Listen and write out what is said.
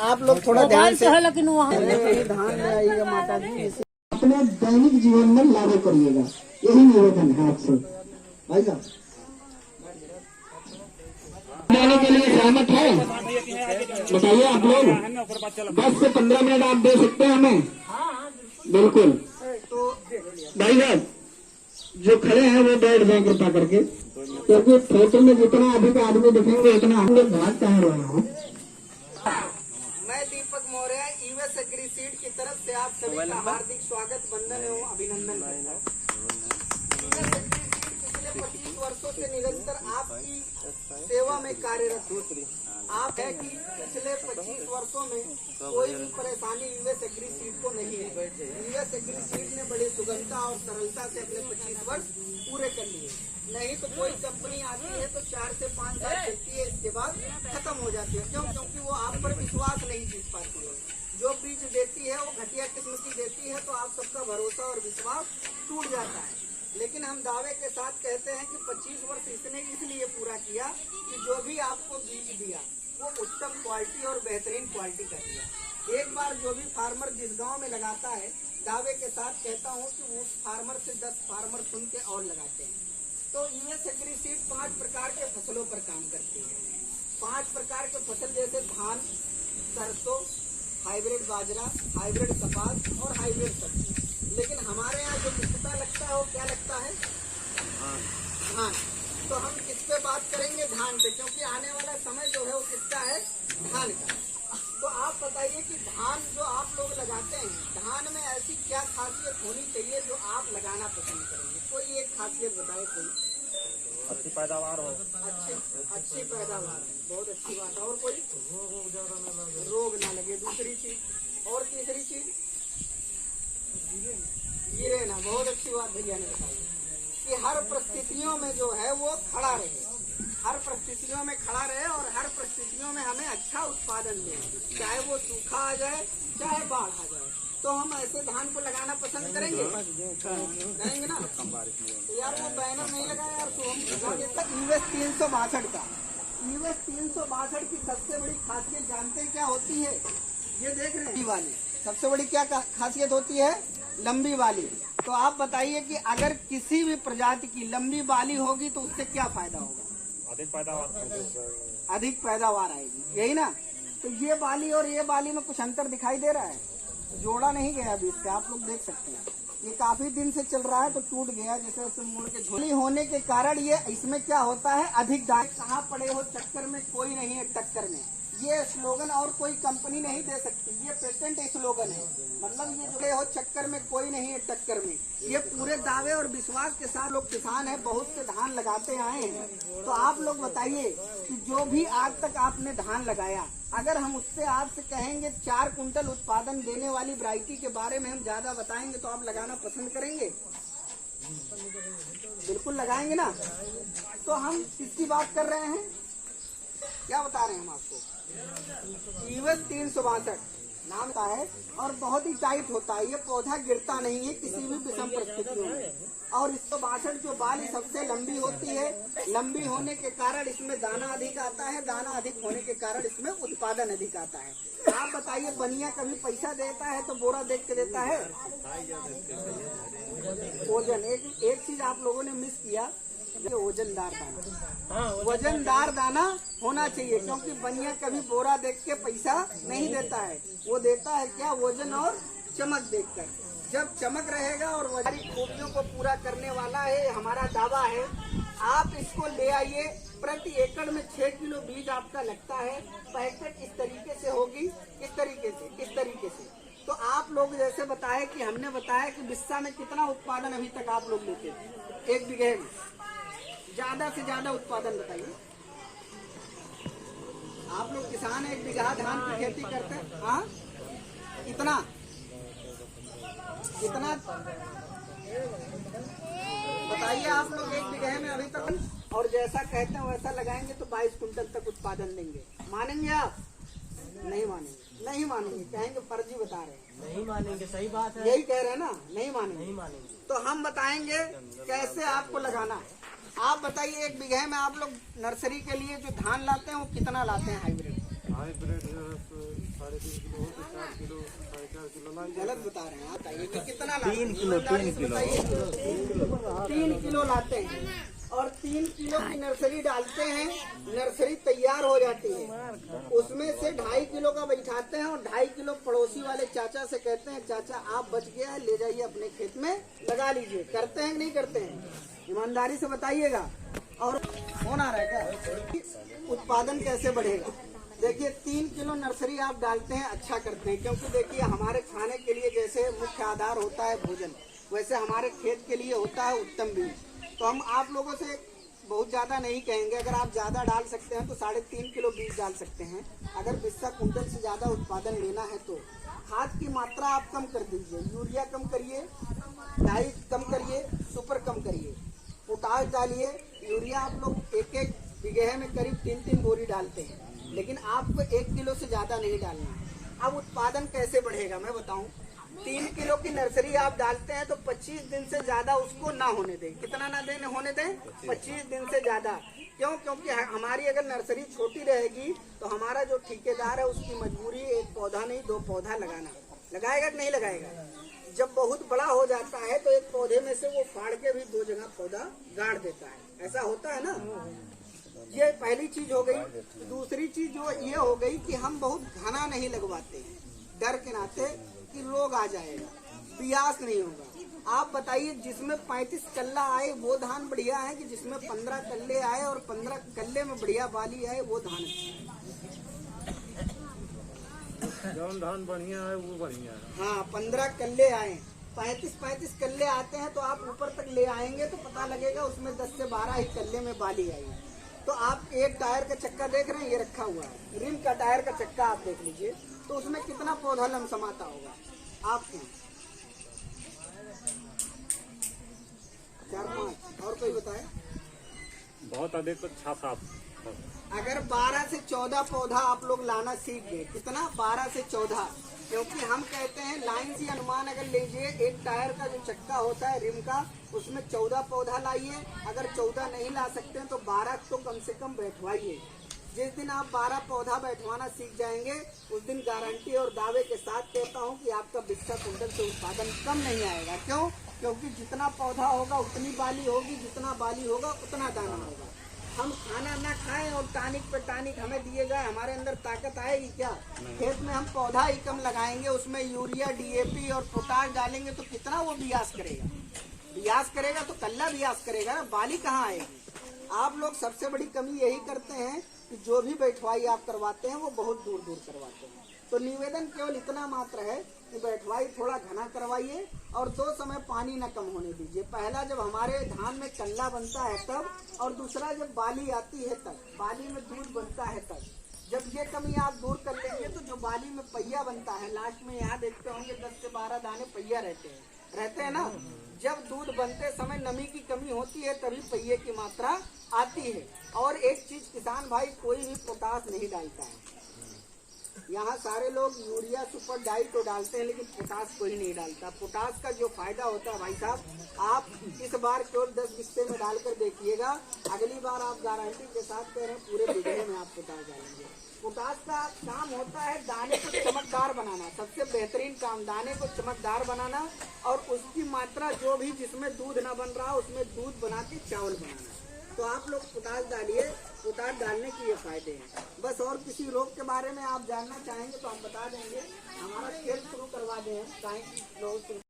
आप लोग थोड़ा ध्यान से लेकिन वहाँ ध्यान में आइएगा माता जी, अपने दैनिक जीवन में लागू करिएगा, यही निवेदन है आपसे। भाई साहब देने के लिए सहमत है? बताइए आप लोग। 10 से 15 मिनट आप दे सकते हैं हमें? बिल्कुल। तो भाई साहब जो खड़े हैं वो बैठ जाए कृपा करके, क्योंकि फोटो में जितना अधिक आदमी दिखेंगे उतना हम लोग भाग कहाँ रहे हैं। मैं दीपक मौर्य यूएस एग्री सीड की तरफ से आप सभी का हार्दिक स्वागत, वंदन एवं अभिनंदन करता हूँ। पिछले 25 वर्षों से निरंतर आपकी सेवा में कार्यरत हूँ। आप है कि पिछले 25 वर्षों में कोई भी परेशानी यूएस एग्री सीड को नहीं है। यूएस एग्री सीड ने बड़ी सुगमता और सरलता से अपने 25 वर्ष पूरे कर लिए। नहीं तो कोई कंपनी आती है तो 4 से 5 साल चलती है, इसके बाद खत्म हो जाती है। क्यों? क्योंकि वो आप पर विश्वास नहीं जीत पाती है। जो बीज देती है वो घटिया किस्म की देती है, तो आप सबका भरोसा और विश्वास टूट जाता है। लेकिन हम दावे के साथ कहते हैं कि 25 वर्ष इसने इसलिए पूरा किया कि जो भी आपको बीज दिया वो उत्तम क्वालिटी और बेहतरीन क्वालिटी का दिया। एक बार जो भी फार्मर जिस गांव में लगाता है, दावे के साथ कहता हूं कि उस फार्मर से 10 फार्मर सुन के और लगाते हैं। तो यूएस एग्री सीड 5 प्रकार के फसलों पर काम करती है। 5 प्रकार के फसल जैसे धान, सरसों, हाइब्रिड बाजरा, हाइब्रिड कपास और हाइब्रिड सब्जी। लेकिन हमारे यहाँ जो मुख्यतः लगता है वो क्या लगता है? धान। तो हम किस पे बात करेंगे? धान पे, क्योंकि आने वाला समय जो है वो किसका है? धान का। तो आप बताइए कि धान जो आप लोग लगाते हैं, धान में ऐसी क्या खासियत होनी चाहिए जो आप लगाना पसंद करेंगे? कोई एक खासियत बताए कोई। अच्छी पैदावार हो। अच्छी पैदावार, बहुत अच्छी बात है। और कोई? रोग ना लगे। दूसरी चीज और तीसरी चीज गिरे ना। बहुत अच्छी बात भैया ने बताई कि हर परिस्थितियों में जो है वो खड़ा रहे, हर परिस्थितियों में खड़ा रहे और हर परिस्थितियों में हमें अच्छा उत्पादन दे, चाहे वो सूखा आ जाए चाहे बाढ़ आ जाए। तो हम ऐसे धान को लगाना पसंद करेंगे ना? तो यार वो बैनर नहीं लगा यार, तो हम यूएस 362 का, यूएस 362 की सबसे बड़ी खासियत जानते हैं क्या होती है? ये देख रहे हैं वाली सबसे बड़ी क्या खासियत होती है? लंबी वाली। तो आप बताइए कि अगर किसी भी प्रजाति की लंबी वाली होगी तो उससे क्या फायदा होगा? अधिक पैदावार आएगी, यही ना? तो ये वाली और ये वाली में कुछ अंतर दिखाई दे रहा है? जोड़ा नहीं गया अभी इससे, आप लोग देख सकते हैं। ये काफी दिन से चल रहा है तो टूट गया, जैसे मुड़ के झोली होने के कारण ये इसमें क्या होता है? अधिक दाम। कहाँ पड़े हो चक्कर में, कोई नहीं है टक्कर में। ये स्लोगन और कोई कंपनी नहीं दे सकती, ये पेटेंट स्लोगन है। मतलब ये जुड़े हो चक्कर में, कोई नहीं है टक्कर में। ये पूरे दावे और विश्वास के साथ लोग किसान है, बहुत से धान लगाते आए हैं। तो आप लोग बताइए कि जो भी आज तक आपने धान लगाया, अगर हम उससे आपसे कहेंगे 4 कुंटल उत्पादन देने वाली वैरायटी के बारे में हम ज्यादा बताएंगे तो आप लगाना पसंद करेंगे? बिल्कुल लगाएंगे ना? तो हम किसकी बात कर रहे हैं? क्या बता रहे हैं हम आपको? यूएस 362 नाम का है और बहुत ही टाइट होता है। ये पौधा गिरता नहीं है किसी भी विषम परिस्थितियों में। और 162 जो बाली सबसे लंबी होती है, लंबी होने के कारण इसमें दाना अधिक आता है, दाना अधिक होने के कारण इसमें उत्पादन अधिक आता है। आप बताइए बनिया कभी पैसा देता है तो बोरा देख के देता है? ओजन। एक चीज आप लोगों ने मिस किया, वजनदार दाना। वजनदार दाना होना चाहिए, क्योंकि बनिया कभी बोरा देख के पैसा नहीं देता है, वो देता है क्या? वजन और चमक देखकर। जब चमक रहेगा और हमारी खूबियों को पूरा करने वाला है, हमारा दावा है। आप इसको ले आइए, प्रति एकड़ में 6 किलो बीज आपका लगता है। पैकेट इस तरीके से होगी, इस तरीके से। तो आप लोग जैसे बताए कि हमने बताया कि बिस्सा में कितना उत्पादन अभी तक आप लोग लेते थे? 1 बीघे में ज्यादा से ज्यादा उत्पादन बताइए। आप लोग किसान 1 बीघा धान की खेती करते हैं? हाँ, इतना बताइए आप लोग 1 बीघे में अभी तक। और जैसा कहते हैं वैसा लगाएंगे तो 22 कुंटल तक उत्पादन देंगे। मानेंगे आप? नहीं मानेंगे, कहेंगे फर्जी बता रहे हैं। नहीं मानेंगे, सही बात है। यही कह रहे हैं ना, नहीं मानेंगे। नहीं मानेंगे। तो हम बताएंगे कैसे आपको लगाना है। आप बताइए 1 बीघे में आप लोग नर्सरी के लिए जो धान लाते हैं वो कितना लाते हैं हाइब्रिड? हाइब्रिड 3.5 किलो हो तो 4 किलो 4.5 किलो ला गलत बता रहे हैं आप, बताइए कि कितना लाते हैं? 3 किलो 3 किलो लाते हैं और 3 किलो की नर्सरी डालते हैं, नर्सरी तैयार हो जाती है, उसमें से 2.5 किलो का बैठाते हैं और 2.5 किलो पड़ोसी वाले चाचा से कहते हैं चाचा आप बच गया है, ले जाइए अपने खेत में लगा लीजिए। करते हैं कि नहीं करते हैं? ईमानदारी से बताइएगा। और कौन आ रहा है क्या? उत्पादन कैसे बढ़ेगा? देखिए 3 किलो नर्सरी आप डालते हैं, अच्छा करते हैं, क्योंकि देखिए हमारे खाने के लिए जैसे मुख्य आधार होता है भोजन, वैसे हमारे खेत के लिए होता है उत्तम बीज। तो हम आप लोगों से बहुत ज़्यादा नहीं कहेंगे, अगर आप ज़्यादा डाल सकते हैं तो 3.5 किलो बीज डाल सकते हैं। अगर 20 कुंटल से ज़्यादा उत्पादन लेना है तो खाद की मात्रा आप कम कर दीजिए, यूरिया कम करिए, डाई कम करिए, सुपर कम करिए, पोटाश डालिए। यूरिया आप लोग 1 बीघे में करीब 3 बोरी डालते हैं, लेकिन आपको 1 किलो से ज़्यादा नहीं डालना। अब उत्पादन कैसे बढ़ेगा मैं बताऊं। 3 किलो की नर्सरी आप डालते हैं तो 25 दिन से ज्यादा उसको ना होने दें। कितना ना दें होने दें? 25 दिन से ज्यादा। क्यों? क्योंकि हमारी अगर नर्सरी छोटी रहेगी तो हमारा जो ठेकेदार है उसकी मजबूरी 1 पौधा नहीं 2 पौधा लगाना। लगाएगा कि नहीं लगाएगा? जब बहुत बड़ा हो जाता है तो 1 पौधे में से वो फाड़ के भी 2 जगह पौधा गाड़ देता है, ऐसा होता है ना। ये पहली चीज हो गई। दूसरी चीज जो ये हो गई कि हम बहुत घना नहीं लगवाते हैं, डर के नाते कि रोग आ जाएगा, बियास नहीं होगा। आप बताइए जिसमें 35 कल्ला आए वो धान बढ़िया है कि जिसमें 15 कल्ले आए और 15 कल्ले में बढ़िया बाली आए वो धान अच्छा है? जौन धान बढ़िया है वो बढ़िया है। हाँ 15 कल्ले आए, 35 कल्ले आते हैं तो आप ऊपर तक ले आएंगे तो पता लगेगा उसमें 10 से 12 ही कल्ले में बाली आई। तो आप एक टायर का चक्का देख रहे हैं, ये रखा हुआ है, रिम का टायर का चक्का आप देख लीजिए तो उसमें कितना पौधा लमसमाता होगा आपको? 4-5। और कोई बताए? बहुत अधिक तो 6-7। अगर 12 से 14 पौधा आप लोग लाना सीख गए, कितना? 12 से 14। क्योंकि हम कहते हैं लाइन से अनुमान अगर लीजिए, एक टायर का जो चक्का होता है रिम का, उसमें 14 पौधा लाइए। अगर 14 नहीं ला सकते हैं तो 12 तो कम से कम बैठवाइए। जिस दिन आप 12 पौधा बैठवाना सीख जाएंगे उस दिन गारंटी और दावे के साथ कहता हूं कि आपका 20 कुंटल से उत्पादन कम नहीं आएगा। क्यों? क्योंकि जितना पौधा होगा उतनी बाली होगी, जितना बाली होगा उतना दाना होगा। हम खाना ना खाएं और टानिक पे टानिक हमें दिए जाए, हमारे अंदर ताकत आएगी क्या? खेत में हम पौधा ही कम लगाएंगे, उसमें यूरिया डीएपी और पोटाश डालेंगे तो कितना वो बियास करेगा? बियास करेगा तो कल्ला बियास करेगा ना, बाली कहाँ आएगी? आप लोग सबसे बड़ी कमी यही करते हैं कि जो भी बैठवाई आप करवाते हैं वो बहुत दूर दूर करवाते हैं। तो निवेदन केवल इतना मात्र है कि बैठवाई थोड़ा घना करवाइए और 2 समय पानी न कम होने दीजिए। पहला जब हमारे धान में कल्ला बनता है तब, और दूसरा जब बाली आती है तब, बाली में दूध बनता है तब। जब ये कमी आप दूर कर लेंगे तो जो बाली में पहिया बनता है, लास्ट में यहाँ देखते होंगे 10 से 12 दाने पहिया रहते हैं ना। जब दूध बनते समय नमी की कमी होती है तभी पहिए की मात्रा आती है। और एक चीज किसान भाई, कोई भी पोटाश नहीं डालता है। यहाँ सारे लोग यूरिया सुपर डाई तो डालते हैं लेकिन पोटाश कोई नहीं डालता। पोटाश का जो फायदा होता है भाई साहब, आप इस बार केवल 10 बिस्ते में डालकर देखिएगा, अगली बार आप गारंटी के साथ कह रहे हैं पूरे बीघे में आप पोटाश डालेंगे। पोटाश का काम होता है दाने को चमकदार बनाना, सबसे बेहतरीन काम दाने को चमकदार बनाना, और उसकी मात्रा जो भी जिसमें दूध ना बन रहा उसमें दूध बना के चावल बनाना। तो आप लोग पोटाश डालिए, पोटाश डालने के ये फायदे हैं। बस और किसी रोग के बारे में आप जानना चाहेंगे तो हम बता देंगे, हमारा खेल शुरू करवा दें, लोग